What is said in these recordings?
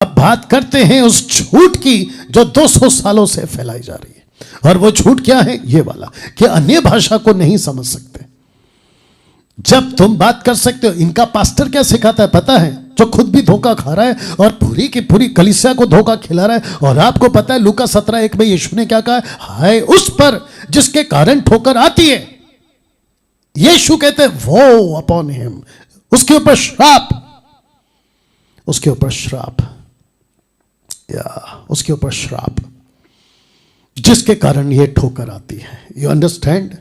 अब बात करते हैं उस झूठ की जो 200 सालों से फैलाई जा रही है। और वो झूठ क्या है? ये वाला कि अन्य भाषा को नहीं समझ सकते। जब तुम बात कर सकते हो, इनका पास्टर क्या सिखाता है पता है? जो खुद भी धोखा खा रहा है और पूरी की पूरी कलीसिया को धोखा खिला रहा है। और आपको पता है लूका 17:1 में यीशु ने क्या कहा? हाय उस पर जिसके कारण ठोकर आती है। यीशु कहते हैं वो अपॉन हिम, उसके ऊपर श्राप, उसके ऊपर श्राप, या उसके ऊपर श्राप, जिसके कारण ये ठोकर आती है। You understand?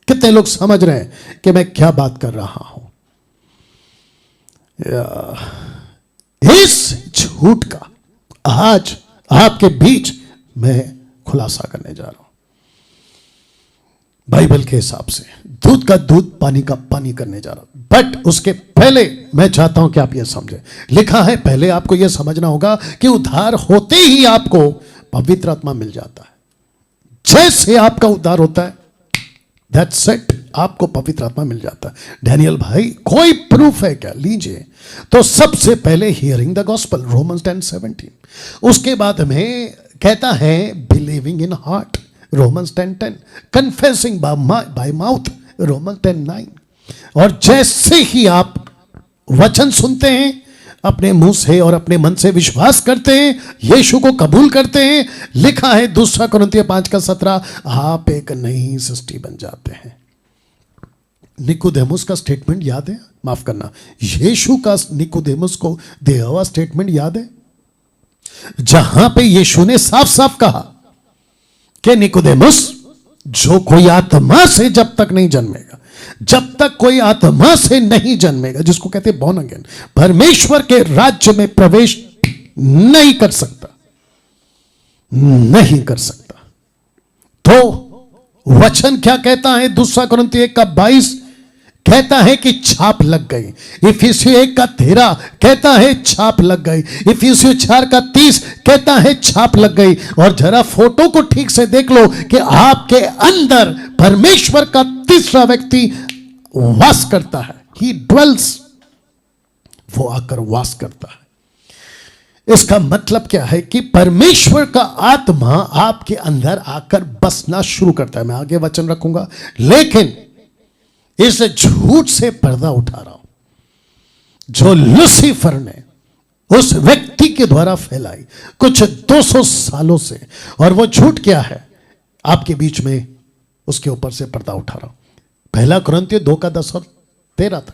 कितने लोग समझ रहे हैं कि मैं क्या बात कर रहा हूं? इस झूठ का आज आपके बीच मैं खुलासा करने जा रहा हूं। बाइबल के हिसाब से दूध का दूध, पानी का पानी करने जा रहा हूं। बट उसके पहले मैं चाहता हूं कि आप यह समझें। लिखा है पहले आपको यह समझना होगा कि उद्धार होते ही आपको पवित्र आत्मा मिल जाता है। जैसे आपका उद्धार होता है, दैट्स इट, आपको पवित्र आत्मा मिल जाता है। डैनियल भाई कोई प्रूफ है क्या? लीजिए। तो सबसे पहले हियरिंग द गॉस्पल, रोमन्स 10:17। उसके बाद में कहता है believing in heart, Romans 10:10। Confessing bye mouth, Romans 10:9। और जैसे ही आप वचन सुनते हैं, अपने मुंह से और अपने मन से विश्वास करते हैं, यीशु को कबूल करते हैं, लिखा है 2 कुरिन्थियों 5:17, आप एक नई सृष्टि बन जाते हैं। निकोदेमुस का स्टेटमेंट याद है? माफ करना, यीशु का निकोदेमुस को दिया हुआ स्टेटमेंट याद है? जहां पे यीशु ने साफ साफ कहा कि निकोदेमुस, जो कोई आत्मा से जब तक नहीं जन्मेगा, जब तक कोई आत्मा से नहीं जन्मेगा, जिसको कहते हैं बॉर्न अगेन, परमेश्वर के राज्य में प्रवेश नहीं कर सकता, नहीं कर सकता। तो वचन क्या कहता है? 2 कुरिन्थियों 1:22 कहता है कि छाप लग गई। इफिसियों 1:13 कहता है छाप लग गई। इफिसियों 4:30 कहता है छाप लग गई। और जरा फोटो को ठीक से देख लो कि आपके अंदर परमेश्वर का तीसरा व्यक्ति वास करता है। ही ड्वेल्स, वो आकर वास करता है। इसका मतलब क्या है कि परमेश्वर का आत्मा आपके अंदर आकर बसना शुरू करता है। मैं आगे वचन रखूंगा, लेकिन इस झूठ से पर्दा उठा रहा हूं जो लूसीफर ने उस व्यक्ति के द्वारा फैलाई कुछ 200 सालों से। और वो झूठ क्या है आपके बीच में, उसके ऊपर से पर्दा उठा रहा हूं। 1 कुरिन्थियों 2:10 और 13 तक।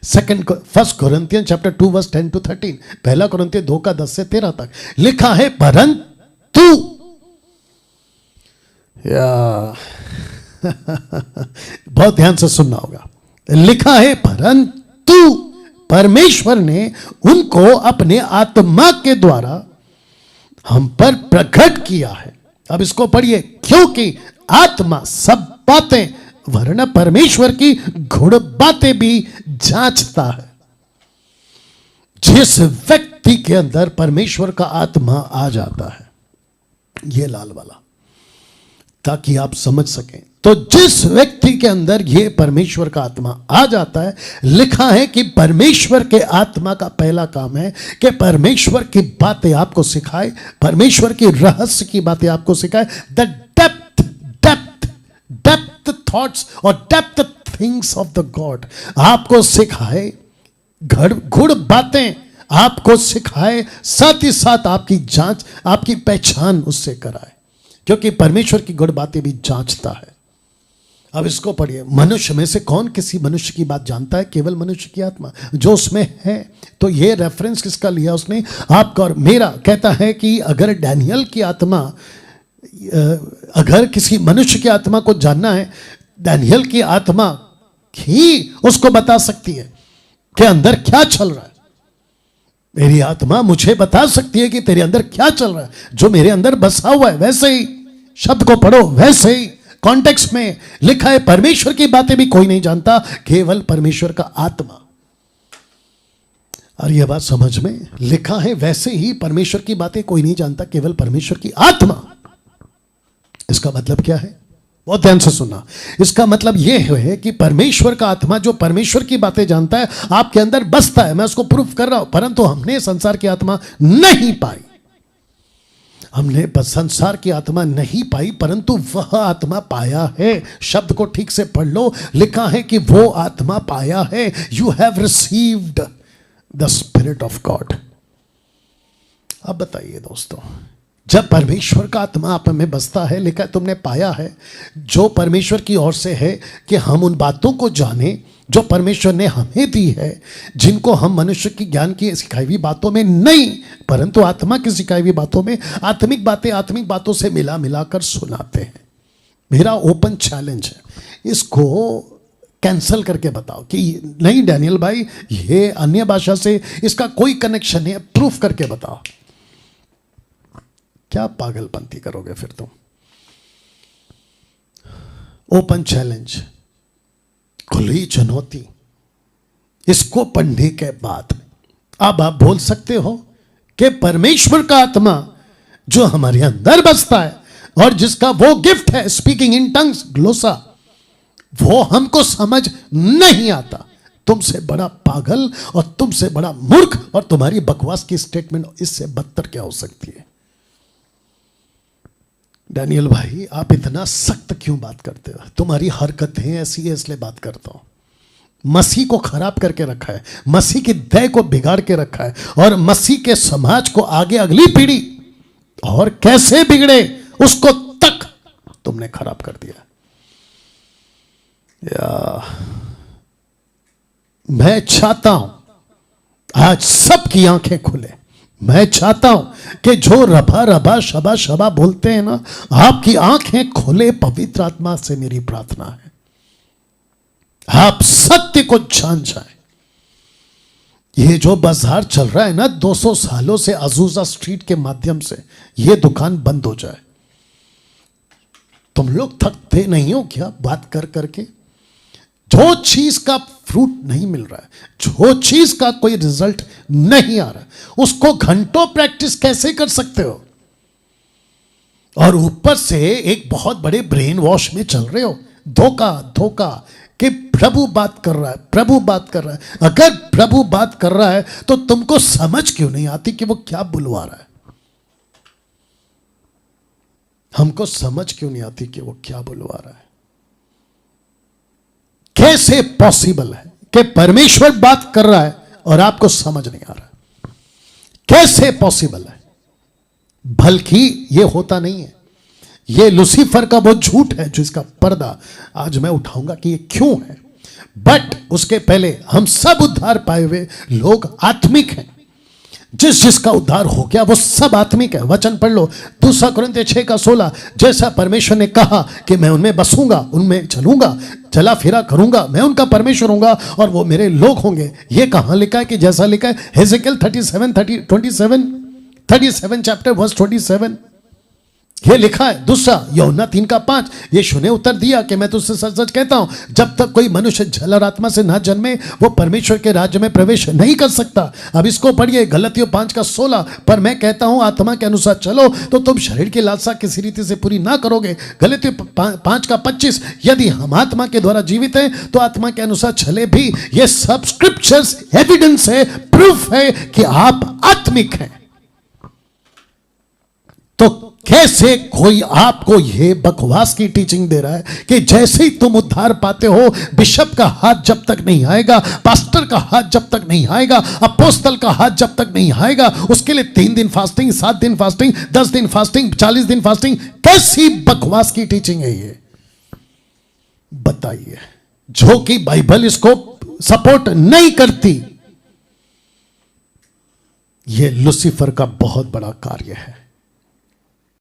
1 कुरिन्थियन चैप्टर 2 वर्स 10 to 13। 1 कुरिन्थियों 2:10 से 13 तक लिखा है, परंतु बहुत ध्यान से सुनना होगा। लिखा है परंतु परमेश्वर ने उनको अपने आत्मा के द्वारा हम पर प्रकट किया है। अब इसको पढ़िए, क्योंकि आत्मा सब बातें वरना परमेश्वर की गूढ़ बातें भी जांचता है। जिस व्यक्ति के अंदर परमेश्वर का आत्मा आ जाता है, ये लाल वाला, ताकि आप समझ सकें, तो जिस व्यक्ति के अंदर ये परमेश्वर का आत्मा आ जाता है, लिखा है कि परमेश्वर के आत्मा का पहला काम है कि परमेश्वर की बातें आपको सिखाए, परमेश्वर की रहस्य की बातें आपको सिखाए। The depth depth depth thoughts और depth things of the God आपको सिखाए, गूढ़ बातें आपको सिखाए, साथ ही साथ आपकी जांच, आपकी पहचान उससे कराए, क्योंकि परमेश्वर की गूढ़ बातें भी जांचता है। अब इसको पढ़िए, मनुष्य में से कौन किसी मनुष्य की बात जानता है? केवल मनुष्य की आत्मा जो उसमें है। तो ये रेफरेंस किसका लिया उसने? आपका और मेरा। कहता है कि अगर डैनियल की आत्मा, अगर किसी मनुष्य की आत्मा को जानना है, डैनियल की आत्मा ही उसको बता सकती है कि अंदर क्या चल रहा है। मेरी आत्मा मुझे बता सकती है कि तेरे अंदर क्या चल रहा है। जो मेरे अंदर बसा हुआ है, वैसे ही शब्द को पढ़ो, वैसे ही कॉन्टेक्स्ट में लिखा है, परमेश्वर की बातें भी कोई नहीं जानता, केवल परमेश्वर का आत्मा। और यह बात समझ में, लिखा है वैसे ही परमेश्वर की बातें कोई नहीं जानता, केवल परमेश्वर की आत्मा। इसका मतलब क्या है? बहुत ध्यान से सुनना। इसका मतलब यह है कि परमेश्वर का आत्मा जो परमेश्वर की बातें जानता है आपके अंदर बसता है। मैं उसको प्रूफ कर रहा हूं, परंतु हमने संसार की आत्मा नहीं पाई। हमने संसार की आत्मा नहीं पाई, परंतु वह आत्मा पाया है। शब्द को ठीक से पढ़ लो, लिखा है कि वो आत्मा पाया है। You have received the spirit of God. अब बताइए दोस्तों, जब परमेश्वर का आत्मा आप में बसता है, लिखा है तुमने पाया है, जो परमेश्वर की ओर से है कि हम उन बातों को जाने जो परमेश्वर ने हमें दी है, जिनको हम मनुष्य की ज्ञान की सिखाई हुई बातों में नहीं, परंतु आत्मा की सिखाई हुई बातों में आत्मिक बातों से मिला मिलाकर सुनाते हैं। मेरा ओपन चैलेंज है, इसको कैंसल करके बताओ कि नहीं डैनियल भाई, ये अन्य भाषा से इसका कोई कनेक्शन नहीं है, प्रूफ करके बताओ। क्या पागलपंती करोगे फिर तुम? ओपन चैलेंज, खुली चुनौती। इसको पढ़ने के बाद अब आप बोल सकते हो कि परमेश्वर का आत्मा जो हमारे अंदर बसता है और जिसका वो गिफ्ट है स्पीकिंग इन टंग्स, ग्लोसा, वो हमको समझ नहीं आता। तुमसे बड़ा पागल और तुमसे बड़ा मूर्ख और तुम्हारी बकवास की स्टेटमेंट इससे बदतर क्या हो सकती है? डैनियल भाई, आप इतना सख्त क्यों बात करते हो? तुम्हारी हरकतें ऐसी है इसलिए बात करता हूं। मसीह को खराब करके रखा है, मसीह की दया को बिगाड़ के रखा है, और मसीह के समाज को आगे अगली पीढ़ी और कैसे बिगड़े उसको तक तुमने खराब कर दिया। मैं चाहता हूं आज सबकी आंखें खुले। मैं चाहता हूं कि जो रबा रबा शबा शबा बोलते हैं ना, आपकी आंखें खुले। पवित्र आत्मा से मेरी प्रार्थना है, आप सत्य को जान जाएं। ये जो बाजार चल रहा है ना 200 सालों से, अजूजा स्ट्रीट के माध्यम से, ये दुकान बंद हो जाए। तुम लोग थकते नहीं हो क्या बात कर करके? जो चीज का फ्रूट नहीं मिल रहा है, जो चीज का कोई रिजल्ट नहीं आ रहा, उसको घंटों प्रैक्टिस कैसे कर सकते हो? और ऊपर से एक बहुत बड़े ब्रेन वॉश में चल रहे हो। धोखा धोखा कि प्रभु बात कर रहा है, प्रभु बात कर रहा है। अगर प्रभु बात कर रहा है तो तुमको समझ क्यों नहीं आती कि वो क्या बुलवा रहा है? हमको समझ क्यों नहीं आती कि वो क्या बुलवा रहा है? कैसे पॉसिबल है कि परमेश्वर बात कर रहा है और आपको समझ नहीं आ रहा? कैसे पॉसिबल है? बल्कि यह होता नहीं है, यह लूसीफर का वो झूठ है जो इसका पर्दा आज मैं उठाऊंगा कि यह क्यों है। बट उसके पहले हम सब उद्धार पाए हुए लोग आत्मिक हैं। जिसका उद्धार हो गया वो सब आत्मिक है। वचन पढ़ लो, 2 कुरिन्थियों 6:16। जैसा परमेश्वर ने कहा कि मैं उनमें बसूंगा, उनमें चलूंगा, चला फिरा करूंगा, मैं उनका परमेश्वर होऊंगा और वो मेरे लोग होंगे। ये कहां लिखा है? कि जैसा लिखा है हेजेकिएल 37 चैप्टर वर्स 27, ये लिखा है। दूसरा यूहन्ना 3:5, यीशु ने उत्तर दिया कि मैं तुझसे सच सच कहता हूं, जब तक कोई मनुष्य जल और आत्मा से ना जन्मे वो परमेश्वर के राज्य में प्रवेश नहीं कर सकता। अब इसको पढ़िए, गलतियों 5:16। पर मैं कहता हूं आत्मा के अनुसार चलो तो तुम शरीर की लालसा किसी रीति से पूरी ना करोगे। गलतियों 5:25, यदि हम आत्मा के द्वारा जीवित हैं तो आत्मा के अनुसार चले भी। ये सब स्क्रिप्चर्स एविडेंस है, प्रूफ है कि आप आत्मिक हैं। तो कैसे कोई आपको यह बकवास की टीचिंग दे रहा है कि जैसे ही तुम उद्धार पाते हो, बिशप का हाथ जब तक नहीं आएगा, पास्टर का हाथ जब तक नहीं आएगा, अपोस्तल का हाथ जब तक नहीं आएगा, उसके लिए 3 दिन फास्टिंग, 7 दिन फास्टिंग, 10 दिन फास्टिंग, 40 दिन फास्टिंग? कैसी बकवास की टीचिंग है ये? बताइए, जो कि बाइबल इसको सपोर्ट नहीं करती। यह लूसीफर का बहुत बड़ा कार्य है।